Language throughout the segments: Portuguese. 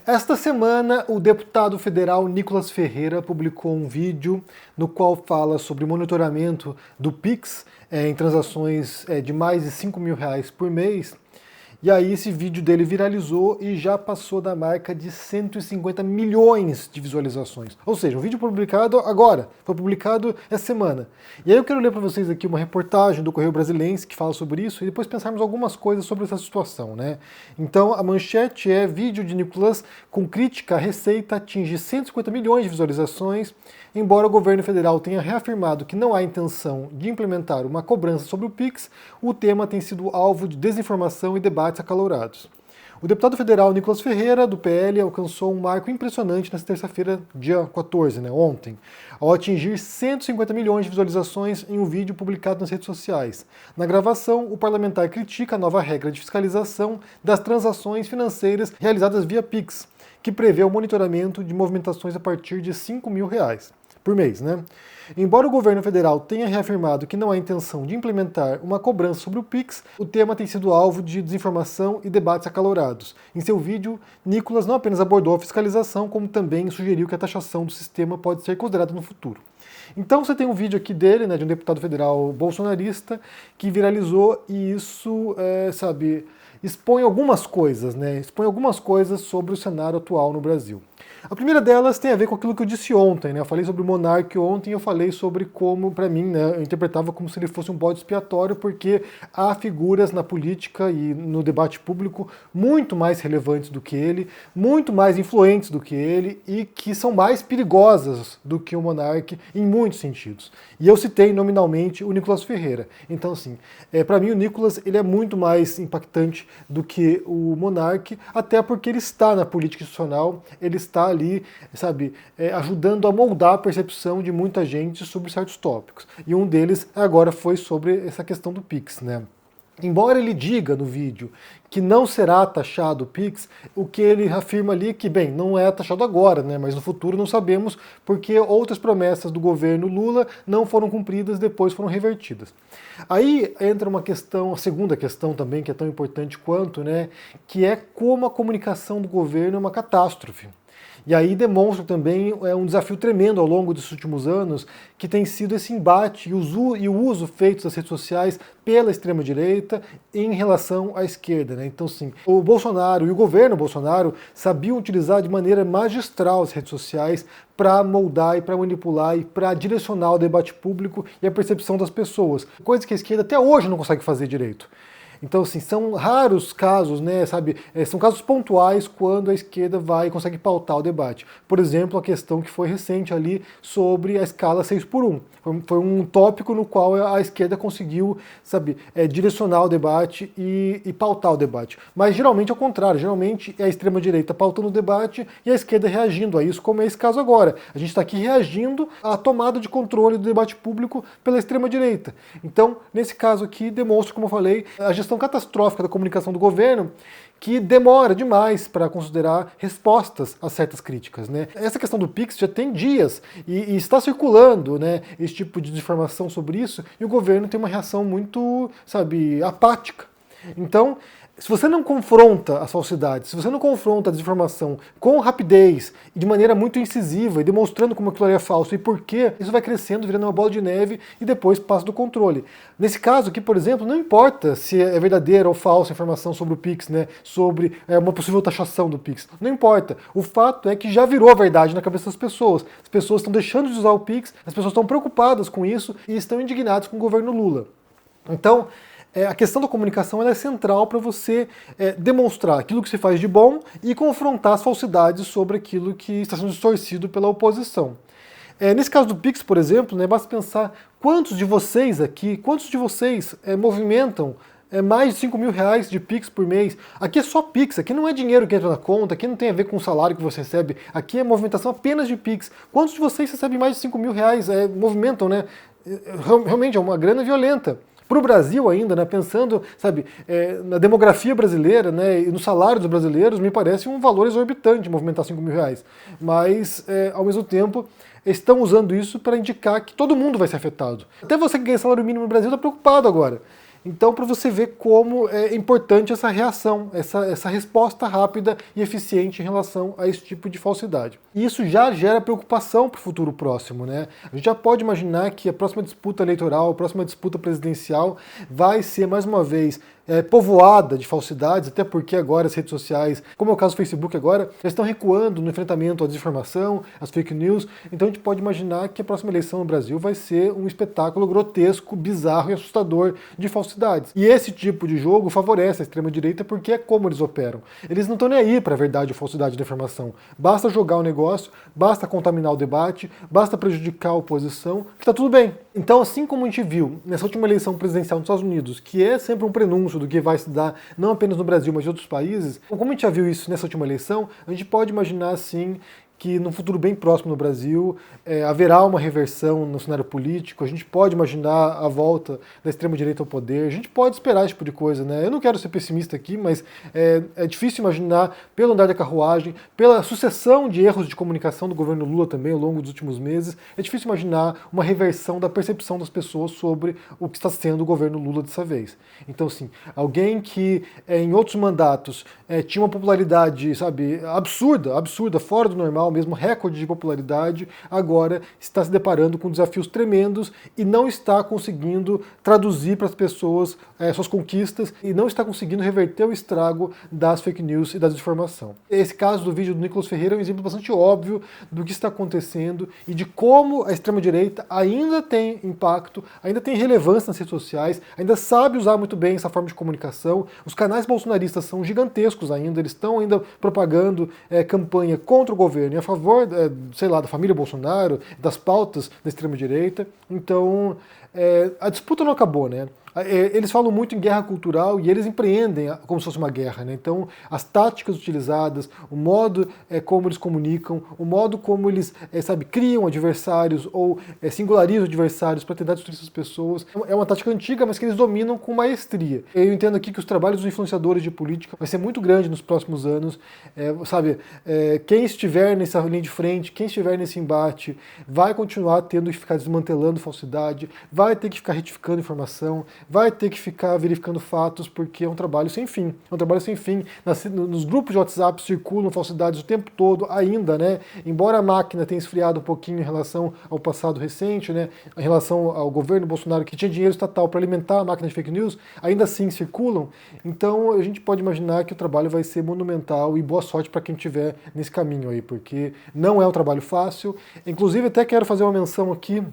Esta semana, o deputado federal Nicolas Ferreira publicou um vídeo no qual fala sobre o monitoramento do Pix em transações de mais de R$ 5.000 por mês. E aí esse vídeo dele viralizou e já passou da marca de 150 milhões de visualizações. Ou seja, um vídeo publicado agora, foi publicado essa semana. E aí eu quero ler para vocês aqui uma reportagem do Correio Brasiliense que fala sobre isso e depois pensarmos algumas coisas sobre essa situação, né? Então a manchete é: vídeo de Nicolas com crítica à receita atinge 150 milhões de visualizações, embora o governo federal tenha reafirmado que não há intenção de implementar uma cobrança sobre o Pix, o tema tem sido alvo de desinformação e debates acalorados. O deputado federal Nicolas Ferreira, do PL, alcançou um marco impressionante nesta terça-feira, dia 14, ontem, ao atingir 150 milhões de visualizações em um vídeo publicado nas redes sociais. Na gravação, o parlamentar critica a nova regra de fiscalização das transações financeiras realizadas via Pix, que prevê o monitoramento de movimentações a partir de R$ 5.000 por mês, Embora o governo federal tenha reafirmado que não há intenção de implementar uma cobrança sobre o Pix, o tema tem sido alvo de desinformação e debates acalorados. Em seu vídeo, Nicolas não apenas abordou a fiscalização, como também sugeriu que a taxação do sistema pode ser considerada no futuro. Então você tem um vídeo aqui dele, de um deputado federal bolsonarista, que viralizou e isso, expõe algumas coisas, expõe algumas coisas sobre o cenário atual no Brasil. A primeira delas tem a ver com aquilo que eu disse ontem, Eu falei sobre o Monark ontem, eu falei sobre como, para mim, eu interpretava como se ele fosse um bode expiatório, porque há figuras na política e no debate público muito mais relevantes do que ele, muito mais influentes do que ele e que são mais perigosas do que o Monark em muitos sentidos. E eu citei nominalmente o Nicolas Ferreira. Então, assim, para mim o Nicolas ele é muito mais impactante do que o Monark, até porque ele está na política institucional, ele está ali, ajudando a moldar a percepção de muita gente sobre certos tópicos. E um deles agora foi sobre essa questão do Pix, Embora ele diga no vídeo que não será taxado o Pix, o que ele afirma ali é que, não é taxado agora, mas no futuro não sabemos, porque outras promessas do governo Lula não foram cumpridas, depois foram revertidas. Aí entra uma questão, a segunda questão também, que é tão importante quanto, que é como a comunicação do governo é uma catástrofe. E aí demonstra também um desafio tremendo ao longo desses últimos anos, que tem sido esse embate e o uso feito das redes sociais pela extrema-direita em relação à esquerda. Então, sim, o Bolsonaro e o governo Bolsonaro sabiam utilizar de maneira magistral as redes sociais para moldar e para manipular e para direcionar o debate público e a percepção das pessoas, coisa que a esquerda até hoje não consegue fazer direito. Então, assim, são raros casos, são casos pontuais quando a esquerda vai e consegue pautar o debate. Por exemplo, a questão que foi recente ali sobre a escala 6x1. Foi um tópico no qual a esquerda conseguiu, direcionar o debate e pautar o debate. Mas geralmente é o contrário, geralmente é a extrema-direita pautando o debate e a esquerda reagindo a isso, como é esse caso agora. A gente está aqui reagindo à tomada de controle do debate público pela extrema-direita. Então, nesse caso aqui, demonstra, como eu falei, a gestão catastrófica da comunicação do governo, que demora demais para considerar respostas a certas críticas. Essa questão do Pix já tem dias e está circulando esse tipo de desinformação sobre isso, e o governo tem uma reação muito, apática. Então, se você não confronta as falsidades, se você não confronta a desinformação com rapidez e de maneira muito incisiva e demonstrando como aquilo é falso e por quê, isso vai crescendo, virando uma bola de neve e depois passa do controle. Nesse caso aqui, por exemplo, não importa se é verdadeira ou falsa a informação sobre o Pix, sobre uma possível taxação do Pix. Não importa. O fato é que já virou a verdade na cabeça das pessoas. As pessoas estão deixando de usar o Pix, as pessoas estão preocupadas com isso e estão indignadas com o governo Lula. Então, a questão da comunicação é central para você demonstrar aquilo que se faz de bom e confrontar as falsidades sobre aquilo que está sendo distorcido pela oposição. Nesse caso do Pix, por exemplo, basta pensar quantos de vocês movimentam mais de R$ 5.000 de Pix por mês. Aqui é só Pix, aqui não é dinheiro que entra na conta, aqui não tem a ver com o salário que você recebe, aqui é movimentação apenas de Pix. Quantos de vocês recebem mais de R$ 5.000, movimentam, Realmente é uma grana violenta. Para o Brasil ainda, pensando, na demografia brasileira, e no salário dos brasileiros, me parece um valor exorbitante movimentar R$ 5.000. Mas, ao mesmo tempo, estão usando isso para indicar que todo mundo vai ser afetado. Até você que ganha salário mínimo no Brasil está preocupado agora. Então, para você ver como é importante essa reação, essa resposta rápida e eficiente em relação a esse tipo de falsidade. E isso já gera preocupação para o futuro próximo, né? A gente já pode imaginar que a próxima disputa eleitoral, a próxima disputa presidencial vai ser, mais uma vez, povoada de falsidades, até porque agora as redes sociais, como é o caso do Facebook agora, já estão recuando no enfrentamento à desinformação, às fake news. Então a gente pode imaginar que a próxima eleição no Brasil vai ser um espetáculo grotesco, bizarro e assustador de falsidades. E esse tipo de jogo favorece a extrema-direita porque é como eles operam. Eles não estão nem aí para a verdade ou falsidade da informação. Basta jogar o negócio, basta contaminar o debate, basta prejudicar a oposição, que está tudo bem. Então, assim como a gente viu nessa última eleição presidencial nos Estados Unidos, que é sempre um prenúncio do que vai se dar, não apenas no Brasil, mas em outros países, como a gente já viu isso nessa última eleição, a gente pode imaginar, assim, que no futuro bem próximo no Brasil haverá uma reversão no cenário político, a gente pode imaginar a volta da extrema-direita ao poder, a gente pode esperar esse tipo de coisa, né? Eu não quero ser pessimista aqui, mas é difícil imaginar, pelo andar da carruagem, pela sucessão de erros de comunicação do governo Lula também ao longo dos últimos meses, é difícil imaginar uma reversão da percepção das pessoas sobre o que está sendo o governo Lula dessa vez. Então, assim, alguém que em outros mandatos tinha uma popularidade, sabe, absurda, fora do normal, mesmo recorde de popularidade, agora está se deparando com desafios tremendos e não está conseguindo traduzir para as pessoas suas conquistas e não está conseguindo reverter o estrago das fake news e da desinformação. Esse caso do vídeo do Nicolas Ferreira é um exemplo bastante óbvio do que está acontecendo e de como a extrema-direita ainda tem impacto, ainda tem relevância nas redes sociais, ainda sabe usar muito bem essa forma de comunicação. Os canais bolsonaristas são gigantescos ainda, eles estão ainda propagando campanha contra o governo e a favor, sei lá, da família Bolsonaro, das pautas da extrema-direita. Então, a disputa não acabou, né? Eles falam muito em guerra cultural e eles empreendem como se fosse uma guerra, né? Então, as táticas utilizadas, o modo como eles comunicam, o modo como eles, criam adversários ou singularizam adversários para tentar destruir essas pessoas, é uma tática antiga, mas que eles dominam com maestria. Eu entendo aqui que os trabalhos dos influenciadores de política vai ser muito grande nos próximos anos, quem estiver nessa linha de frente, quem estiver nesse embate, vai continuar tendo que ficar desmantelando falsidade, vai ter que ficar retificando informação, vai ter que ficar verificando fatos, porque é um trabalho sem fim. É um trabalho sem fim. Nos grupos de WhatsApp circulam falsidades o tempo todo ainda, né? Embora a máquina tenha esfriado um pouquinho em relação ao passado recente, né? Em relação ao governo Bolsonaro, que tinha dinheiro estatal para alimentar a máquina de fake news, ainda assim circulam. Então a gente pode imaginar que o trabalho vai ser monumental e boa sorte para quem estiver nesse caminho aí, porque não é um trabalho fácil. Inclusive, até quero fazer uma menção aqui,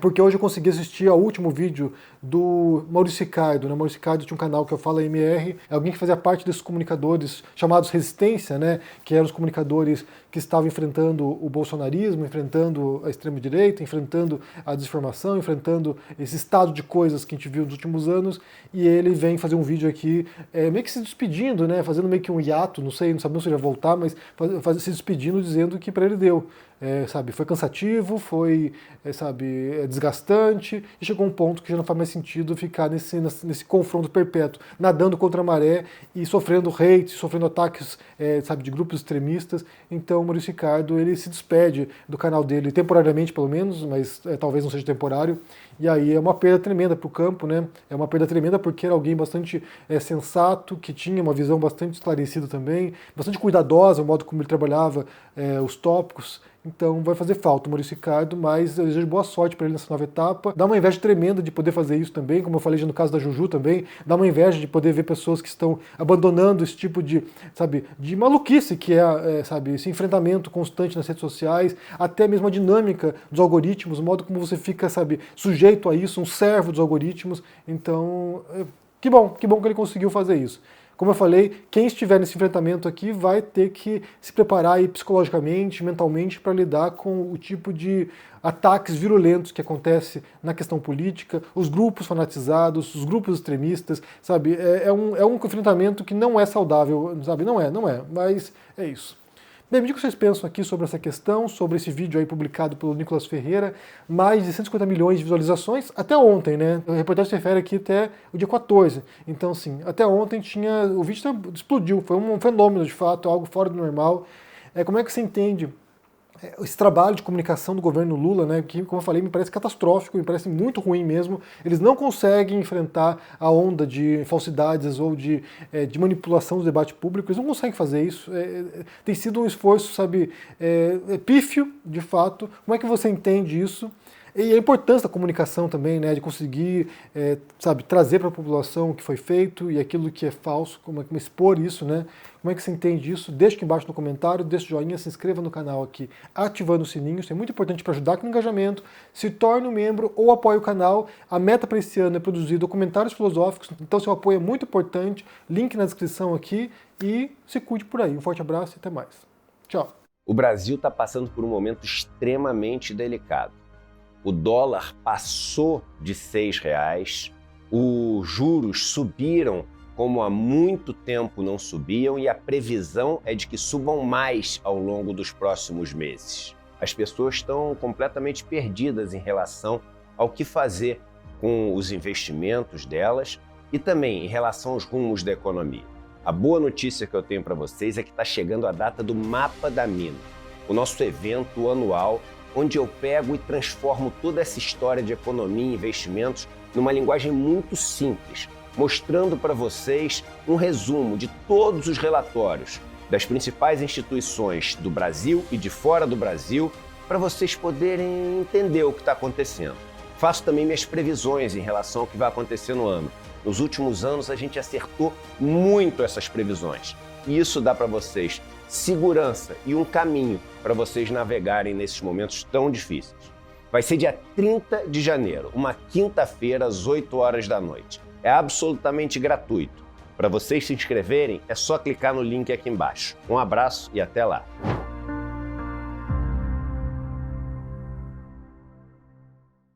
porque hoje eu consegui assistir ao último vídeo do Maurício Ricardo, né? Maurício Ricardo tinha um canal que eu falo MR, é alguém que fazia parte desses comunicadores chamados Resistência, né? Que eram os comunicadores que estavam enfrentando o bolsonarismo, enfrentando a extrema-direita, enfrentando a desinformação, enfrentando esse estado de coisas que a gente viu nos últimos anos, e ele vem fazer um vídeo aqui, meio que se despedindo, né? Fazendo meio que um hiato, não sabemos se ele vai voltar, mas se despedindo, dizendo que para ele deu. Foi cansativo, foi desgastante, e chegou um ponto que já não faz mais sentido ficar nesse confronto perpétuo, nadando contra a maré e sofrendo hate, sofrendo ataques de grupos extremistas. Então o Maurício Ricardo ele se despede do canal dele, temporariamente pelo menos, mas talvez não seja temporário, e aí é uma perda tremenda para o campo, né? É uma perda tremenda porque era alguém bastante sensato, que tinha uma visão bastante esclarecida também, bastante cuidadosa, o modo como ele trabalhava os tópicos. Então vai fazer falta o Maurício Ricardo, mas eu desejo boa sorte para ele nessa nova etapa. Dá uma inveja tremenda de poder fazer isso também, como eu falei já no caso da Juju também, dá uma inveja de poder ver pessoas que estão abandonando esse tipo de maluquice que é esse enfrentamento constante nas redes sociais, até mesmo a dinâmica dos algoritmos, o modo como você fica, sujeito a isso, um servo dos algoritmos. Então, que bom que ele conseguiu fazer isso. Como eu falei, quem estiver nesse enfrentamento aqui vai ter que se preparar aí psicologicamente, mentalmente, para lidar com o tipo de ataques virulentos que acontece na questão política, os grupos fanatizados, os grupos extremistas, É um enfrentamento que não é saudável, Não é, mas é isso. Bem, me diga o que vocês pensam aqui sobre essa questão, sobre esse vídeo aí publicado pelo Nicolas Ferreira, mais de 150 milhões de visualizações, até ontem, né? A reportagem se refere aqui até o dia 14. Então, assim, até ontem o vídeo explodiu, foi um fenômeno de fato, algo fora do normal. Como é que você entende esse trabalho de comunicação do governo Lula, né, que, como eu falei, me parece catastrófico, me parece muito ruim mesmo. Eles não conseguem enfrentar a onda de falsidades ou de manipulação do debate público, eles não conseguem fazer isso. Tem sido um esforço, sabe, pífio, de fato. Como é que você entende isso? E a importância da comunicação também, né, de conseguir, sabe, trazer para a população o que foi feito e aquilo que é falso, como expor isso, né? Como é que você entende isso? Deixa aqui embaixo no comentário, deixa o joinha, se inscreva no canal aqui, ativando o sininho, isso é muito importante para ajudar com o engajamento, se torne um membro ou apoie o canal. A meta para esse ano é produzir documentários filosóficos, então seu apoio é muito importante, link na descrição aqui e se cuide por aí. Um forte abraço e até mais. Tchau. O Brasil está passando por um momento extremamente delicado. O dólar passou de R$6, os juros subiram como há muito tempo não subiam e a previsão é de que subam mais ao longo dos próximos meses. As pessoas estão completamente perdidas em relação ao que fazer com os investimentos delas e também em relação aos rumos da economia. A boa notícia que eu tenho para vocês é que está chegando a data do Mapa da Mina, o nosso evento anual onde eu pego e transformo toda essa história de economia e investimentos numa linguagem muito simples, mostrando para vocês um resumo de todos os relatórios das principais instituições do Brasil e de fora do Brasil, para vocês poderem entender o que está acontecendo. Faço também minhas previsões em relação ao que vai acontecer no ano. Nos últimos anos, a gente acertou muito essas previsões. E isso dá para vocês segurança e um caminho para vocês navegarem nesses momentos tão difíceis. Vai ser dia 30 de janeiro, uma quinta-feira, às 8 horas da noite. É absolutamente gratuito. Para vocês se inscreverem, é só clicar no link aqui embaixo. Um abraço e até lá!